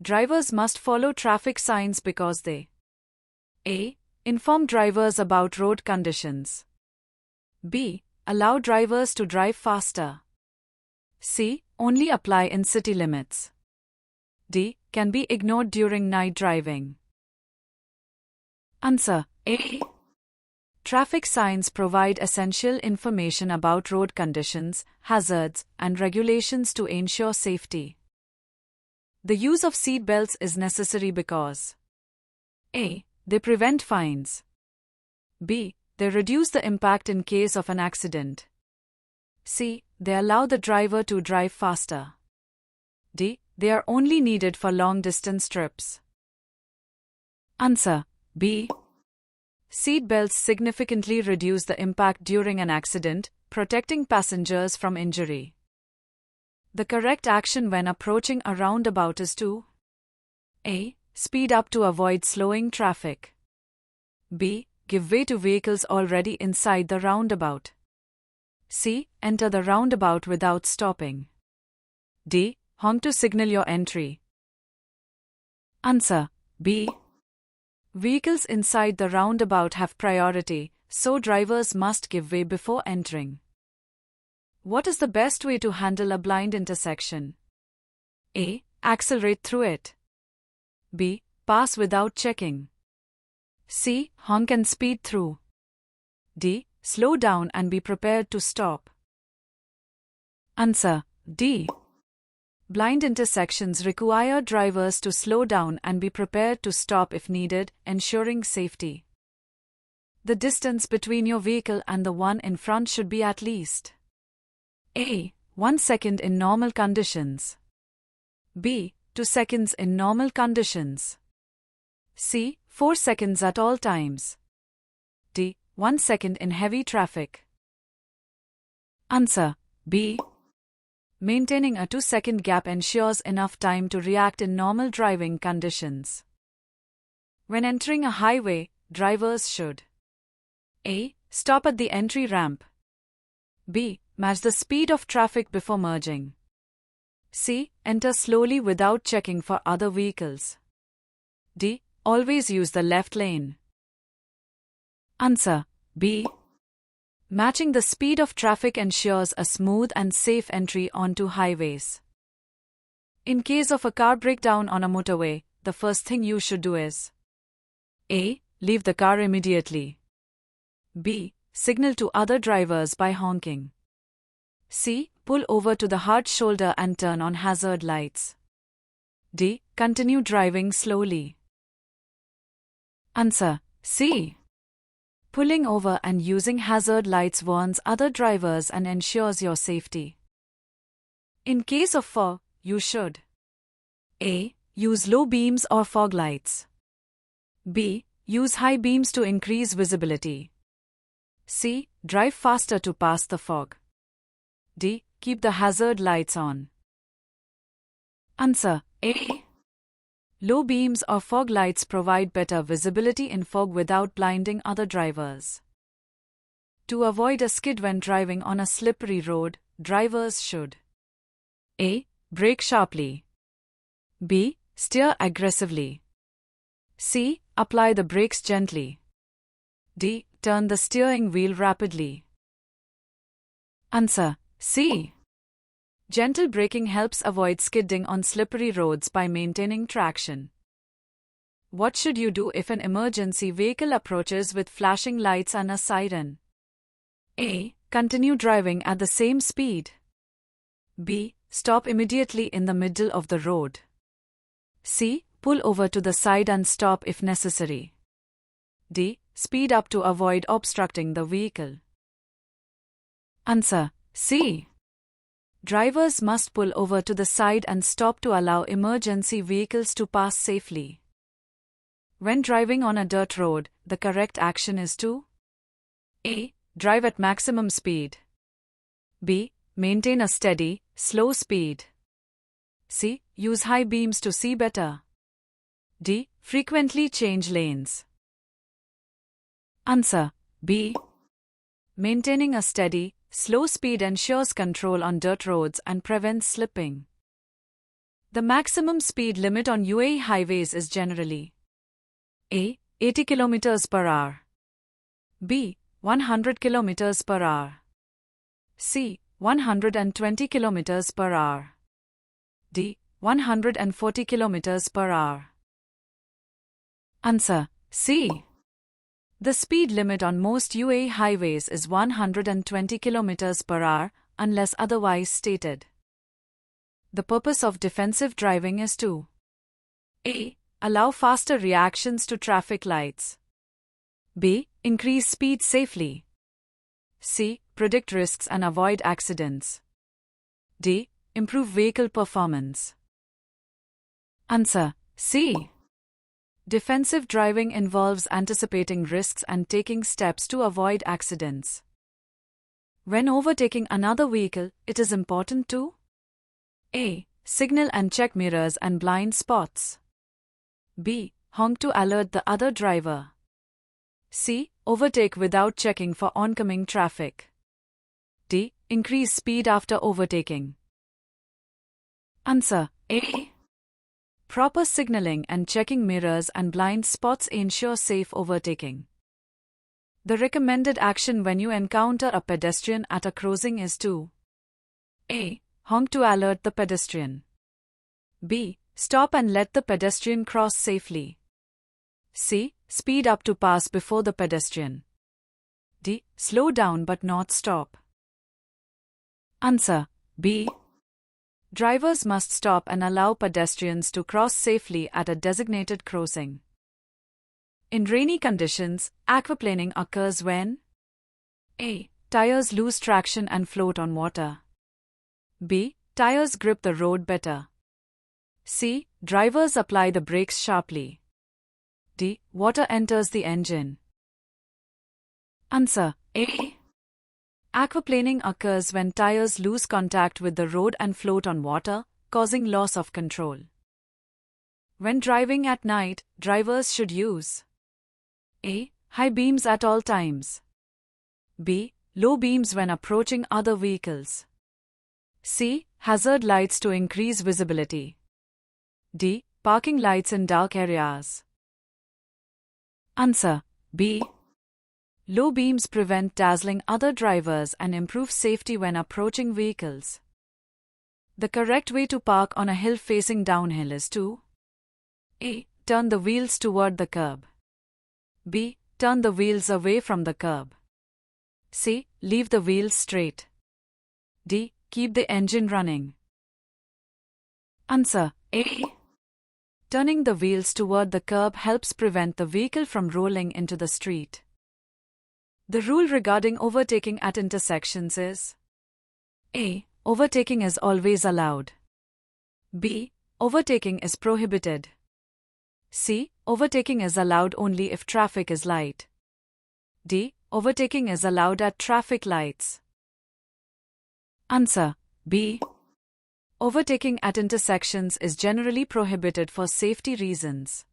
Drivers must follow traffic signs because they A. Inform drivers about road conditions. B. Allow drivers to drive faster. C. Only apply in city limits. D. Can be ignored during night driving. Answer A. Traffic signs provide essential information about road conditions, hazards, and regulations to ensure safety. The use of seat belts is necessary because A. They prevent fines. B. They reduce the impact in case of an accident. C. They allow the driver to drive faster. D. They are only needed for long-distance trips. Answer B. Seat belts significantly reduce the impact during an accident, protecting passengers from injury. The correct action when approaching a roundabout is to A. Speed up to avoid slowing traffic. B. Give way to vehicles already inside the roundabout. C. Enter the roundabout without stopping. D. Honk to signal your entry. Answer B. Vehicles inside the roundabout have priority, so drivers must give way before entering. What is the best way to handle a blind intersection? A. Accelerate through it. B. Pass without checking. C. Honk and speed through. D. Slow down and be prepared to stop. Answer D. Blind intersections require drivers to slow down and be prepared to stop if needed, ensuring safety. The distance between your vehicle and the one in front should be at least A. 1 second in normal conditions. B. 2 seconds in normal conditions. C. 4 seconds at all times. D. 1 second in heavy traffic. Answer B. Maintaining a 2-second gap ensures enough time to react in normal driving conditions. When entering a highway, drivers should A. Stop at the entry ramp. B. Match the speed of traffic before merging. C. Enter slowly without checking for other vehicles. D. Always use the left lane. Answer B. Matching the speed of traffic ensures a smooth and safe entry onto highways. In case of a car breakdown on a motorway, the first thing you should do is A. Leave the car immediately. B. Signal to other drivers by honking. C. Pull over to the hard shoulder and turn on hazard lights. D. Continue driving slowly. Answer C. Pulling over and using hazard lights warns other drivers and ensures your safety. In case of fog, you should A. Use low beams or fog lights. B. Use high beams to increase visibility. C. Drive faster to pass the fog. D. Keep the hazard lights on. Answer A. Low beams or fog lights provide better visibility in fog without blinding other drivers. To avoid a skid when driving on a slippery road, drivers should A. Brake sharply. B. Steer aggressively. C. Apply the brakes gently. D. Turn the steering wheel rapidly. Answer C. Gentle braking helps avoid skidding on slippery roads by maintaining traction. What should you do if an emergency vehicle approaches with flashing lights and a siren? A. Continue driving at the same speed. B. Stop immediately in the middle of the road. C. Pull over to the side and stop if necessary. D. Speed up to avoid obstructing the vehicle. Answer C. Drivers must pull over to the side and stop to allow emergency vehicles to pass safely. When driving on a dirt road, the correct action is to A. Drive at maximum speed. B. Maintain a steady, slow speed. C. Use high beams to see better. D. Frequently change lanes. Answer B. Maintaining a steady, slow speed ensures control on dirt roads and prevents slipping. The maximum speed limit on UAE highways is generally A. 80 km per hour, B. 100 km per hour, C. 120 km per hour, D. 140 km per hour. Answer: C. The speed limit on most UAE highways is 120 km per hour, unless otherwise stated. The purpose of defensive driving is to A. Allow faster reactions to traffic lights, B. Increase speed safely, C. Predict risks and avoid accidents, D. Improve vehicle performance. Answer: C. Defensive driving involves anticipating risks and taking steps to avoid accidents. When overtaking another vehicle, it is important to A. Signal and check mirrors and blind spots, B. Honk to alert the other driver, C. Overtake without checking for oncoming traffic, D. Increase speed after overtaking. Answer: A. Proper signaling and checking mirrors and blind spots ensure safe overtaking. The recommended action when you encounter a pedestrian at a crossing is to A. Honk to alert the pedestrian, B. Stop and let the pedestrian cross safely, C. Speed up to pass before the pedestrian, D. Slow down but not stop. Answer: B. Drivers must stop and allow pedestrians to cross safely at a designated crossing. In rainy conditions, aquaplaning occurs when A. Tires lose traction and float on water, B. Tires grip the road better, C. Drivers apply the brakes sharply, D. Water enters the engine. Answer: A. Aquaplaning occurs when tires lose contact with the road and float on water, causing loss of control. When driving at night, drivers should use A. High beams at all times, B. Low beams when approaching other vehicles, C. Hazard lights to increase visibility, D. Parking lights in dark areas. Answer: B. Low beams prevent dazzling other drivers and improve safety when approaching vehicles. The correct way to park on a hill facing downhill is to A. Turn the wheels toward the curb, B. Turn the wheels away from the curb, C. Leave the wheels straight, D. Keep the engine running. Answer: A. Turning the wheels toward the curb helps prevent the vehicle from rolling into the street. The rule regarding overtaking at intersections is A. Overtaking is always allowed, B. Overtaking is prohibited, C. Overtaking is allowed only if traffic is light, D. Overtaking is allowed at traffic lights. Answer: B. Overtaking at intersections is generally prohibited for safety reasons.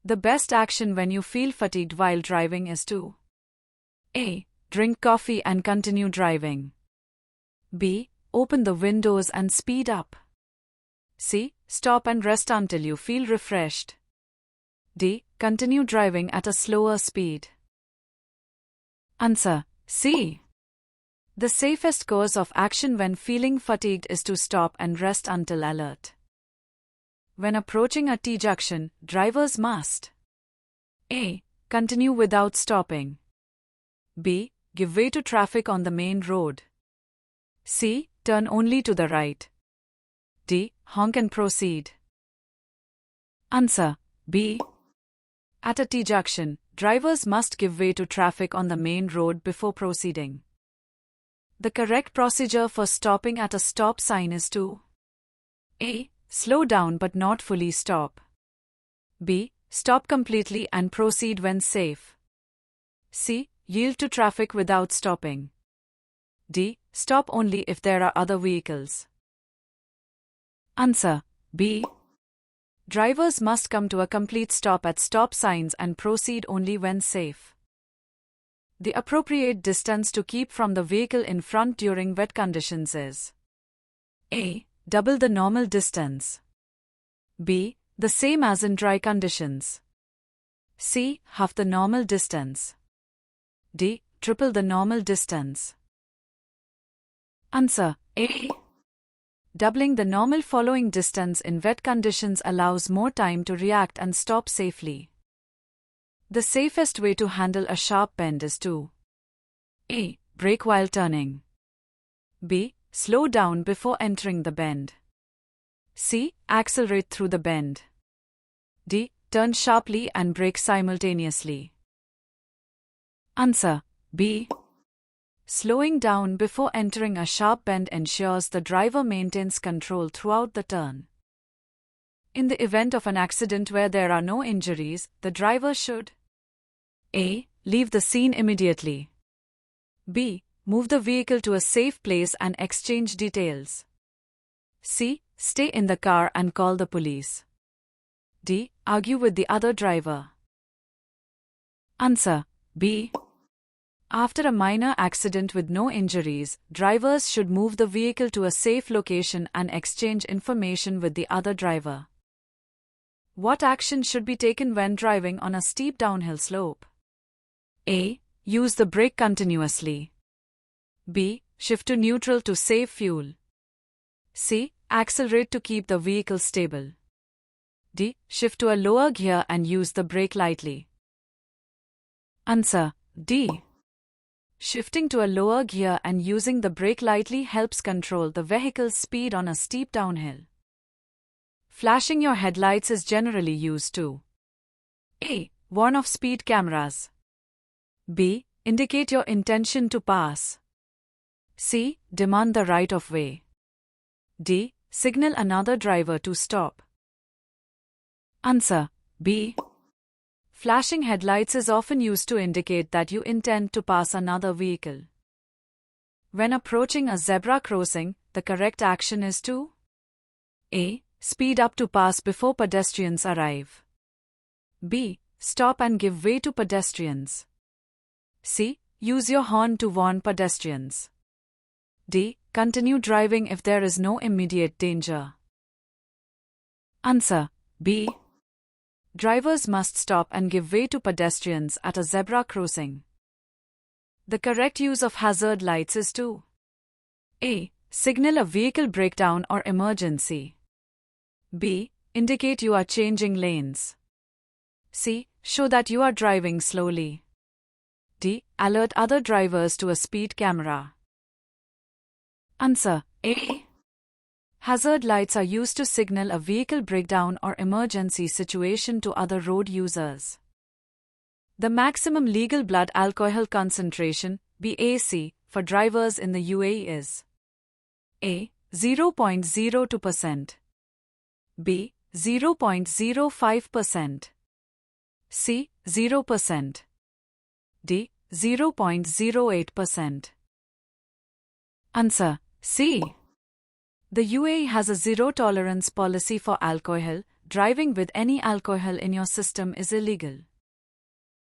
The best action when you feel fatigued while driving is to A. Drink coffee and continue driving, B. Open the windows and speed up, C. Stop and rest until you feel refreshed, D. Continue driving at a slower speed. Answer: C. The safest course of action when feeling fatigued is to stop and rest until alert. When approaching a T-junction, drivers must A. Continue without stopping, B. Give way to traffic on the main road, C. Turn only to the right, D. Honk and proceed. Answer: B. At a T-junction, drivers must give way to traffic on the main road before proceeding. The correct procedure for stopping at a stop sign is to A. Slow down but not fully stop, B. Stop completely and proceed when safe, C. Yield to traffic without stopping, D. Stop only if there are other vehicles. Answer: B. Drivers must come to a complete stop at stop signs and proceed only when safe. The appropriate distance to keep from the vehicle in front during wet conditions is A. Double the normal distance. B. The same as in dry conditions. C. Half the normal distance. D. Triple the normal distance. Answer A. Doubling the normal following distance in wet conditions allows more time to react and stop safely. The safest way to handle a sharp bend is to A. Brake while turning. B. Slow down before entering the bend. C. Accelerate through the bend. D. Turn sharply and brake simultaneously. Answer B. Slowing down before entering a sharp bend ensures the driver maintains control throughout the turn. In the event of an accident where there are no injuries, the driver should A. Leave the scene immediately. B. Move the vehicle to a safe place and exchange details. C. Stay in the car and call the police. D. Argue with the other driver. Answer B. After a minor accident with no injuries, drivers should move the vehicle to a safe location and exchange information with the other driver. What action should be taken when driving on a steep downhill slope? A. Use the brake continuously. B. Shift to neutral to save fuel. C. Accelerate to keep the vehicle stable. D. Shift to a lower gear and use the brake lightly. Answer D. Shifting to a lower gear and using the brake lightly helps control the vehicle's speed on a steep downhill. Flashing your headlights is generally used to A. Warn off speed cameras. B. Indicate your intention to pass. C. Demand the right of way. D. Signal another driver to stop. Answer B. Flashing headlights is often used to indicate that you intend to pass another vehicle. When approaching a zebra crossing, the correct action is to A. Speed up to pass before pedestrians arrive. B. Stop and give way to pedestrians. C. Use your horn to warn pedestrians. D. Continue driving if there is no immediate danger. Answer B. Drivers must stop and give way to pedestrians at a zebra crossing. The correct use of hazard lights is to A. Signal a vehicle breakdown or emergency. B. Indicate you are changing lanes. C. Show that you are driving slowly. D. Alert other drivers to a speed camera. Answer A. Hazard lights are used to signal a vehicle breakdown or emergency situation to other road users. The maximum legal blood alcohol concentration, BAC, for drivers in the UAE is A. 0.02%. B. 0.05%. C. 0%. D. 0.08%. Answer C. The UAE has a zero-tolerance policy for alcohol. Driving with any alcohol in your system is illegal.